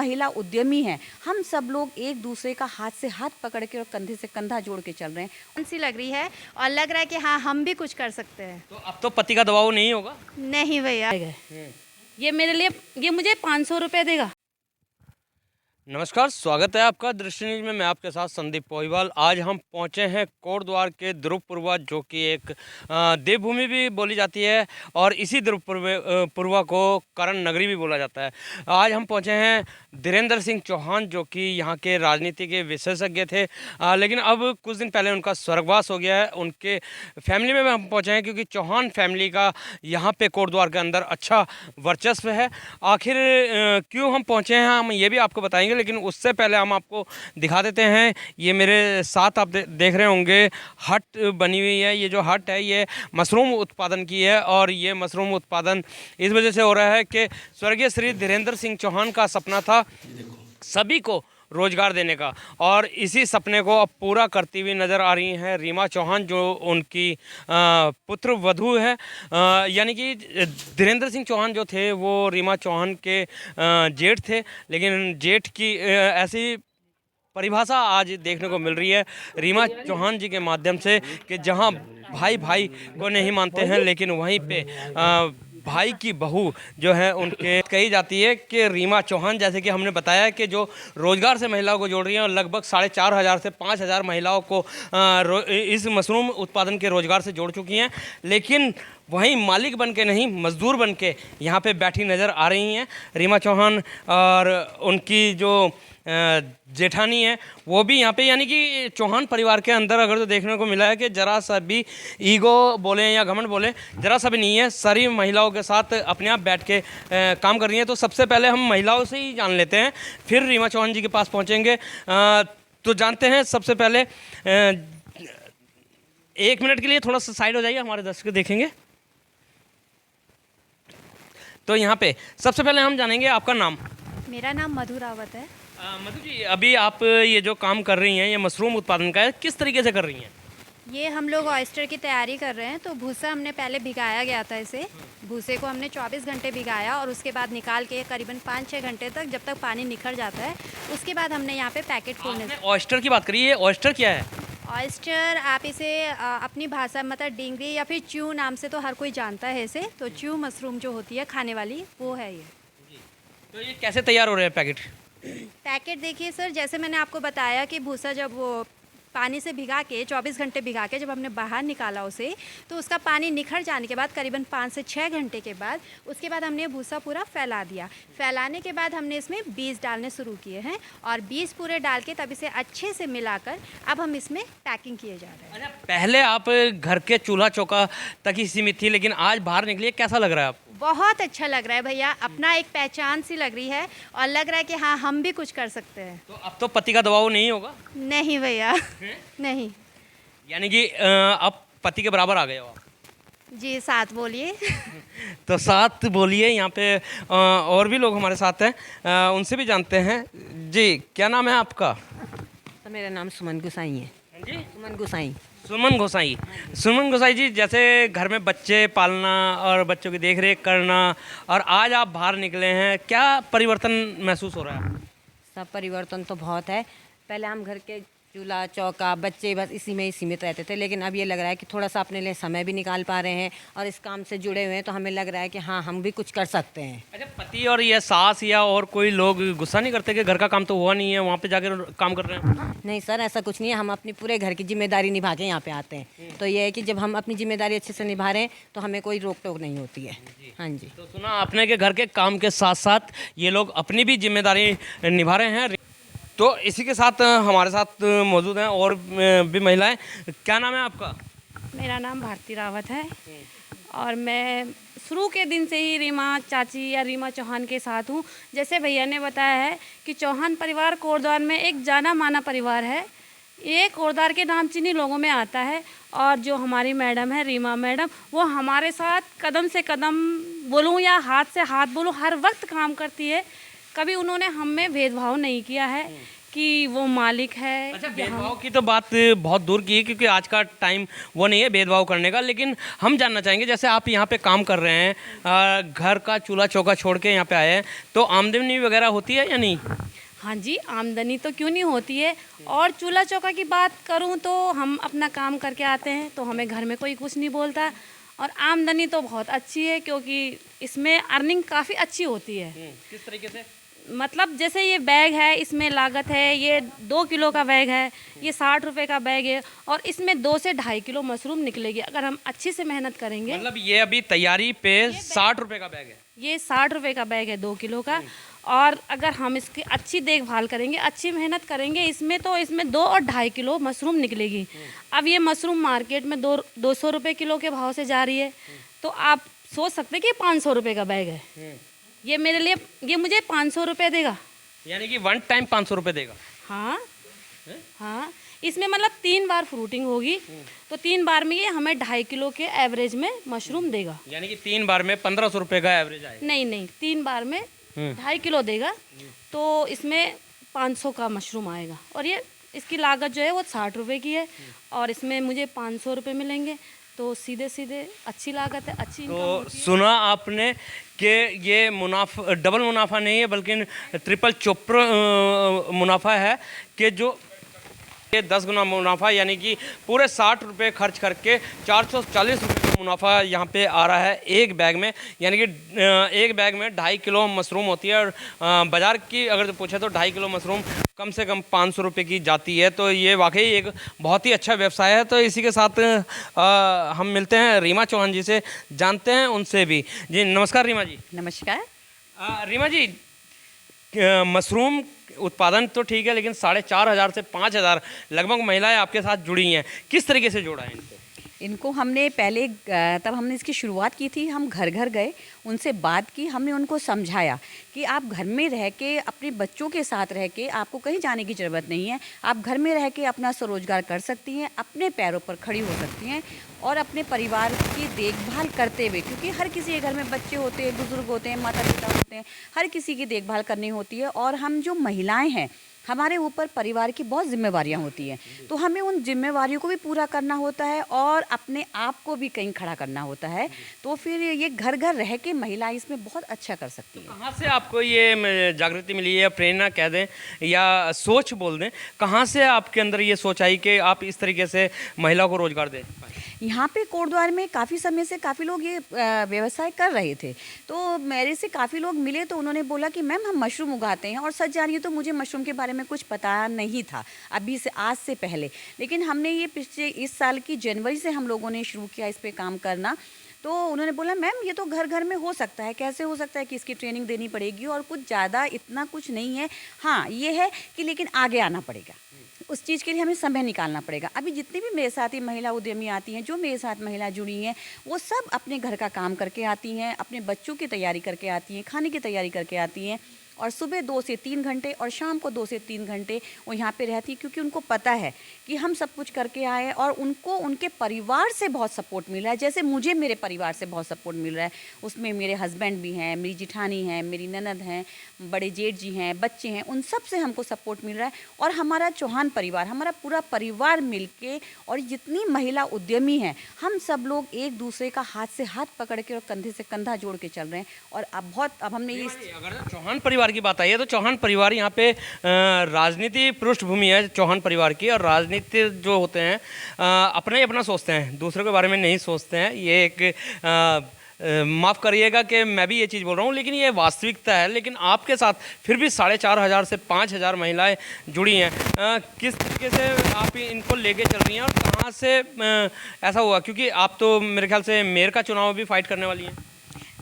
महिला उद्यमी हैं, हम सब लोग एक दूसरे का हाथ से हाथ पकड़ के और कंधे से कंधा जोड़ के चल रहे हैं। कौन सी लग रही है और लग रहा है कि हाँ हम भी कुछ कर सकते हैं। तो अब तो पति का दबाव नहीं होगा? नहीं भैया। ये मेरे लिए, ये मुझे 500 रुपये देगा। नमस्कार, स्वागत है आपका दृष्टि न्यूज में। मैं आपके साथ संदीप पोहीवाल। आज हम पहुंचे हैं कोटद्वार के ध्रुवपुरवा, जो कि एक देवभूमि भी बोली जाती है और इसी ध्रुवपुरवा को करण नगरी भी बोला जाता है। आज हम पहुंचे हैं धीरेन्द्र सिंह चौहान, जो कि यहाँ के राजनीति के विशेषज्ञ थे, लेकिन अब कुछ दिन पहले उनका स्वर्गवास हो गया है। उनके फैमिली में हम पहुँचे हैं क्योंकि चौहान फैमिली का यहाँ पे कोटद्वार के अंदर अच्छा वर्चस्व है। आखिर क्यों हम पहुँचे हैं हम ये भी आपको बताएंगे, लेकिन उससे पहले हम आपको दिखा देते हैं। ये मेरे साथ आप देख रहे होंगे हट बनी हुई है। ये जो हट है ये मशरूम उत्पादन की है और ये मशरूम उत्पादन इस वजह से हो रहा है कि स्वर्गीय श्री धीरेन्द्र सिंह चौहान का सपना था सभी को रोजगार देने का, और इसी सपने को अब पूरा करती हुई नज़र आ रही हैं रीमा चौहान, जो उनकी पुत्र वधू है। यानी कि धीरेन्द्र सिंह चौहान जो थे वो रीमा चौहान के जेठ थे, लेकिन जेठ की ऐसी परिभाषा आज देखने को मिल रही है रीमा चौहान जी के माध्यम से कि जहां भाई भाई को नहीं मानते हैं, लेकिन वहीं पे भाई की बहू जो है उनके कही जाती है कि रीमा चौहान, जैसे कि हमने बताया कि जो रोज़गार से महिलाओं को जोड़ रही हैं और लगभग 4,500 से 5,000 महिलाओं को इस मशरूम उत्पादन के रोज़गार से जोड़ चुकी हैं। लेकिन वहीं मालिक बन के नहीं, मजदूर बन के यहाँ पे बैठी नज़र आ रही हैं रीमा चौहान, और उनकी जो जेठानी है वो भी यहाँ पे, यानी कि चौहान परिवार के अंदर अगर तो देखने को मिला है कि जरा सा भी ईगो बोले या घमंड बोले जरा सा भी नहीं है। सारी महिलाओं के साथ अपने आप बैठ के काम कर रही हैं। तो सबसे पहले हम महिलाओं से ही जान लेते हैं, फिर रीमा चौहान जी के पास पहुँचेंगे। तो जानते हैं सबसे पहले, 1 मिनट के लिए थोड़ा सा साइड हो जाइए, हमारे दर्शक देखेंगे। तो यहाँ पे सबसे पहले हम जानेंगे आपका नाम। मेरा नाम मधु रावत है। मधु जी, अभी आप ये जो काम कर रही हैं ये मशरूम उत्पादन का है, किस तरीके से कर रही हैं? ये हम लोग ऑयस्टर की तैयारी कर रहे हैं। तो भूसा हमने पहले भिगाया गया था। इसे भूसे को हमने 24 घंटे भिगाया और उसके बाद निकाल के करीबन 5-6 घंटे तक, जब तक पानी निखर जाता है, उसके बाद हमने यहाँ पे पैकेट खोलने। ऑयस्टर की बात करिए, ऑयस्टर क्या है? ऑयस्टर आप इसे अपनी भाषा मतलब डिंगरी या फिर च्यू नाम से तो हर कोई जानता है इसे। तो च्यू मशरूम जो होती है खाने वाली, वो है ये। तो ये कैसे तैयार हो रहे हैं पैकेट? पैकेट देखिए सर, जैसे मैंने आपको बताया कि भूसा जब वो पानी से भिगा के 24 घंटे भिगा के जब हमने बाहर निकाला उसे, तो उसका पानी निखर जाने के बाद करीबन 5 से 6 घंटे के बाद उसके बाद हमने भूसा पूरा फैला दिया। फैलाने के बाद हमने इसमें बीज डालने शुरू किए हैं और बीज पूरे डाल के तब इसे अच्छे से मिलाकर अब हम इसमें पैकिंग किए जा रहे हैं। अच्छा, पहले आप घर के चूल्हा चौका तक ही सीमित थी, लेकिन आज बाहर निकलिए, कैसा लग रहा है आपको? बहुत अच्छा लग रहा है भैया, अपना एक पहचान सी लग रही है और लग रहा है कि हाँ हम भी कुछ कर सकते हैं। तो अब तो पति का दबाव नहीं होगा? नहीं भैया, नहीं। यानी कि अब पति के बराबर आ गए हो आप? जी, साथ बोलिए। तो साथ बोलिए। यहाँ पे और भी लोग हमारे साथ हैं, उनसे भी जानते हैं। जी, क्या नाम है आपका? तो मेरा नाम सुमन गोसाई है जी। सुमन गोसाई। सुमन गोसाई। सुमन गोसाई जी, जैसे घर में बच्चे पालना और बच्चों की देखरेख करना, और आज आप बाहर निकले हैं, क्या परिवर्तन महसूस हो रहा है? सब परिवर्तन तो बहुत है। पहले हम घर के चूल्हा चौका बच्चे बस इसी में ही सीमित रहते थे, लेकिन अब ये लग रहा है कि थोड़ा सा अपने लिए समय भी निकाल पा रहे हैं और इस काम से जुड़े हुए हैं, तो हमें लग रहा है कि हाँ हम भी कुछ कर सकते हैं। अच्छा, पति और ये सास या और कोई लोग गुस्सा नहीं करते कि घर का काम तो हुआ नहीं है, वहाँ पे जाकर काम कर रहे हैं? नहीं सर, ऐसा कुछ नहीं है। हम अपनी पूरे घर की जिम्मेदारी निभा के यहाँ पे आते हैं। तो ये है कि जब हम अपनी जिम्मेदारी अच्छे से निभा रहे हैं तो हमें कोई रोक टोक नहीं होती है। हाँ जी। तो सुना आपने कि घर के काम के साथ साथ ये लोग अपनी भी जिम्मेदारी निभा रहे हैं। तो इसी के साथ हमारे साथ मौजूद हैं और भी महिलाएं। क्या नाम है आपका? मेरा नाम भारती रावत है और मैं शुरू के दिन से ही रीमा चाची या रीमा चौहान के साथ हूँ। जैसे भैया ने बताया है कि चौहान परिवार कोटद्वार में एक जाना माना परिवार है। ये कोटद्वार के नाम चीनी लोगों में आता है और जो हमारी मैडम है रीमा मैडम, वो हमारे साथ कदम से कदम बोलूँ या हाथ से हाथ बोलूँ हर वक्त काम करती है। कभी उन्होंने हम में भेदभाव नहीं किया है कि वो मालिक है। अच्छा, भेदभाव की तो बात बहुत दूर की है, क्योंकि आज का टाइम वो नहीं है भेदभाव करने का। लेकिन हम जानना चाहेंगे, जैसे आप यहाँ पे काम कर रहे हैं, घर का चूल्हा चौका छोड़ के यहाँ पे आए हैं, तो आमदनी वगैरह होती है या नहीं? हाँ जी, आमदनी तो क्यों नहीं होती है। और चूल्हा चौका की बात करूँ तो हम अपना काम करके आते हैं तो हमें घर में कोई कुछ नहीं बोलता। और आमदनी तो बहुत अच्छी है, क्योंकि इसमें अर्निंग काफ़ी अच्छी होती है। किस तरीके से? मतलब जैसे ये बैग है, इसमें लागत है, ये 2 किलो का बैग है, ये 60 रुपए का बैग है, और इसमें 2 से 2.5 किलो मशरूम निकलेगी अगर हम अच्छी से मेहनत करेंगे। मतलब ये अभी तैयारी पे 60 रुपए का बैग है? ये 60 रुपए का बैग है 2 किलो का। और अगर हम इसकी अच्छी देखभाल करेंगे, अच्छी मेहनत करेंगे इसमें, तो इसमें 2 और 2.5 किलो मशरूम निकलेगी। अब ये मशरूम मार्केट में 200 रुपये किलो के भाव से जा रही है, तो आप सोच सकते हैं कि 500 रुपये का बैग है। ये मेरे लिए, ये मुझे 500 रुपये देगा, यानी कि वन टाइम 500 रुपये देगा? हाँ हाँ। इसमें मतलब 3 बार फ्रूटिंग होगी, तो 3 बार में ये हमें 2.5 किलो के एवरेज में मशरूम देगा। यानी कि 3 बार में 1500 रुपये का एवरेज आएगा? नहीं नहीं, 3 बार में 2.5 किलो देगा, तो इसमें 500 का मशरूम आएगा। और ये इसकी लागत जो है वो 60 रुपये की है, और इसमें मुझे 500 रुपये मिलेंगे, तो सीधे सीधे अच्छी लागत है, अच्छी इनकम तो होती है। सुना आपने कि ये मुनाफा, डबल मुनाफा नहीं है बल्कि ट्रिपल चोपर मुनाफा है, कि जो ये 10 गुना मुनाफा, यानी कि पूरे 60 रुपये खर्च करके 440 रुपये का मुनाफा यहाँ पे आ रहा है एक बैग में। यानी कि एक बैग में 2.5 किलो मशरूम होती है, और बाज़ार की अगर पूछे तो 2.5 किलो मशरूम कम से कम 500 रुपये की जाती है। तो ये वाकई एक बहुत ही अच्छा व्यवसाय है। तो इसी के साथ हम मिलते हैं रीमा चौहान जी से, जानते हैं उनसे भी। जी नमस्कार रीमा जी। नमस्कार। रीमा जी, मशरूम उत्पादन तो ठीक है, लेकिन 4,500 से 5,000 लगभग महिलाएं आपके साथ जुड़ी हैं। किस तरीके से जोड़ा है इनको? इनको हमने पहले तब हमने इसकी शुरुआत की थी, हम घर घर गए, उनसे बात की, हमने उनको समझाया कि आप घर में रह के अपने बच्चों के साथ रह के आपको कहीं जाने की ज़रूरत नहीं है, आप घर में रह के अपना स्वरोजगार कर सकती हैं, अपने पैरों पर खड़ी हो सकती हैं और अपने परिवार की देखभाल करते हुए, क्योंकि हर किसी के घर में बच्चे होते हैं, बुज़ुर्ग होते हैं, माता पिता होते हैं, हर किसी की देखभाल करनी होती है। और हम जो महिलाएँ हैं, हमारे ऊपर परिवार की बहुत जिम्मेवारियां होती हैं, तो हमें उन जिम्मेवारियों को भी पूरा करना होता है और अपने आप को भी कहीं खड़ा करना होता है। तो फिर ये घर घर रह के महिला इसमें बहुत अच्छा कर सकती है। कहाँ से आपको ये जागृति मिली है, या प्रेरणा कह दें या सोच बोल दें, कहाँ से आपके अंदर ये सोच आई कि आप इस तरीके से महिला को रोजगार दें? यहाँ पे कोटद्वार में काफ़ी समय से काफ़ी लोग ये व्यवसाय कर रहे थे, तो मेरे से काफ़ी लोग मिले, तो उन्होंने बोला कि मैम हम मशरूम उगाते हैं। और सच जानिए तो मुझे मशरूम के बारे में कुछ पता नहीं था अभी से, आज से पहले। लेकिन हमने ये पिछले इस साल की जनवरी से हम लोगों ने शुरू किया इस पर काम करना। तो उन्होंने बोला मैम ये तो घर घर में हो सकता है। कैसे हो सकता है? कि इसकी ट्रेनिंग देनी पड़ेगी और कुछ ज़्यादा इतना कुछ नहीं है। हाँ ये है कि लेकिन आगे आना पड़ेगा, उस चीज़ के लिए हमें समय निकालना पड़ेगा। अभी जितनी भी मेरे साथ ही महिला उद्यमी आती हैं, जो मेरे साथ महिला जुड़ी हैं, वो सब अपने घर का काम करके आती हैं, अपने बच्चों की तैयारी करके आती हैं, खाने की तैयारी करके आती हैं, और सुबह 2 से 3 घंटे और शाम को 2 से 3 घंटे वो यहाँ पे रहती है, क्योंकि उनको पता है कि हम सब कुछ करके आए हैं और उनको उनके परिवार से बहुत सपोर्ट मिल रहा है। जैसे मुझे मेरे परिवार से बहुत सपोर्ट मिल रहा है, उसमें मेरे हस्बैंड भी हैं, मेरी जिठानी हैं, मेरी ननद हैं, बड़े जेठ जी हैं, बच्चे हैं, उन सब से हमको सपोर्ट मिल रहा है। और हमारा चौहान परिवार, हमारा पूरा परिवार मिलके, और जितनी महिला उद्यमी हैं, हम सब लोग एक दूसरे का हाथ से हाथ पकड़ के और कंधे से कंधा जोड़ के चल रहे हैं। और अब हमने ये, अगर चौहान परिवार की बात आई है तो चौहान परिवार यहाँ पे राजनीति पृष्ठभूमि है चौहान परिवार की, और राजनीति जो होते हैं अपना ही अपना सोचते हैं, दूसरों के बारे में नहीं सोचते हैं। ये एक माफ़ करिएगा कि मैं भी ये चीज़ बोल रहा हूँ, लेकिन ये वास्तविकता है। लेकिन आपके साथ फिर भी 4,500 से 5,000 महिलाएं जुड़ी हैं। किस तरीके से आप इनको लेके चल रही हैं, और कहाँ से ऐसा हुआ? क्योंकि आप तो मेरे ख्याल से मेयर का चुनाव भी फाइट करने वाली हैं।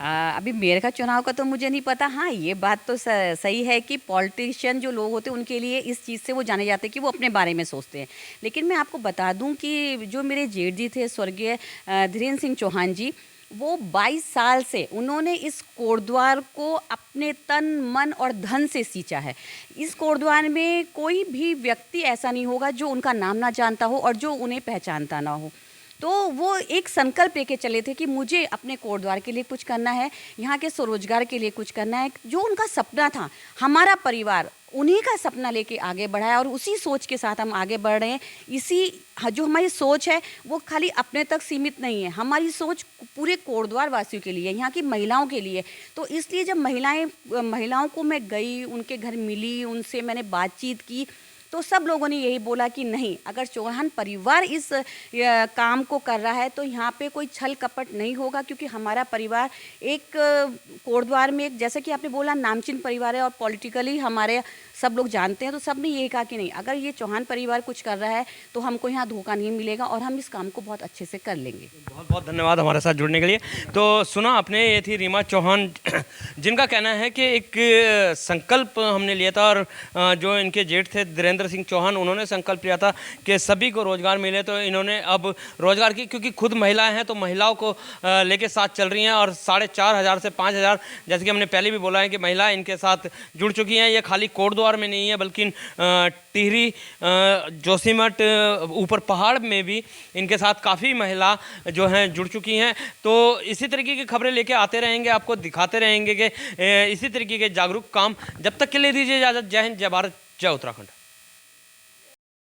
अभी मेयर का चुनाव का तो मुझे नहीं पता। हाँ ये बात तो सही है कि पॉलिटिशियन जो लोग होते हैं उनके लिए इस चीज़ से वो जाने जाते हैं कि वो अपने बारे में सोचते हैं। लेकिन मैं आपको बता दूं कि जो मेरे जेठ जी थे, स्वर्गीय धीरेन्द्र सिंह चौहान जी, वो 22 साल से उन्होंने इस कोटद्वार को अपने तन मन और धन से सींचा है। इस कोटद्वार में कोई भी व्यक्ति ऐसा नहीं होगा जो उनका नाम ना जानता हो और जो उन्हें पहचानता ना हो। तो वो एक संकल्प लेके चले थे कि मुझे अपने कोटद्वार के लिए कुछ करना है, यहाँ के स्वरोजगार के लिए कुछ करना है। जो उनका सपना था, हमारा परिवार उन्हीं का सपना लेके आगे बढ़ा है और उसी सोच के साथ हम आगे बढ़ रहे हैं। जो हमारी सोच है वो खाली अपने तक सीमित नहीं है, हमारी सोच पूरे कोटद्वार वासियों के लिए, यहाँ की महिलाओं के लिए। तो इसलिए जब महिलाओं को मैं गई, उनके घर मिली, उनसे मैंने बातचीत की, तो सब लोगों ने यही बोला कि नहीं, अगर चौहान परिवार इस काम को कर रहा है तो यहाँ पे कोई छल कपट नहीं होगा, क्योंकि हमारा परिवार एक कोटद्वार में एक, जैसे कि आपने बोला, नामचीन परिवार है और पॉलिटिकली हमारे सब लोग जानते हैं। तो सब ने यही कहा कि नहीं, अगर ये चौहान परिवार कुछ कर रहा है तो हमको यहाँ धोखा नहीं मिलेगा और हम इस काम को बहुत अच्छे से कर लेंगे। बहुत बहुत धन्यवाद हमारे साथ जुड़ने के लिए। तो सुना आपने, ये थी रीमा चौहान, जिनका कहना है कि एक संकल्प हमने लिया था और जो इनके जेठ थे धीरेन्द्र सिंह चौहान, उन्होंने संकल्प लिया था कि सभी को रोजगार मिले। तो इन्होंने अब रोजगार की, क्योंकि खुद महिलाएं हैं तो महिलाओं को लेके साथ चल रही हैं और 4,500 से 5,000, जैसे कि हमने पहले भी बोला है कि महिलाएं इनके साथ जुड़ चुकी हैं। ये खाली कोटद्वार में नहीं है बल्कि टिहरी, जोशीमठ, ऊपर पहाड़ में भी इनके साथ काफ़ी महिला जो हैं जुड़ चुकी हैं। तो इसी तरीके की खबरें लेके आते रहेंगे, आपको दिखाते रहेंगे कि इसी तरीके के जागरूक काम। जब तक के लिए दीजिए इजाज़त। जय हिंद, जय भारत, जय उत्तराखंड।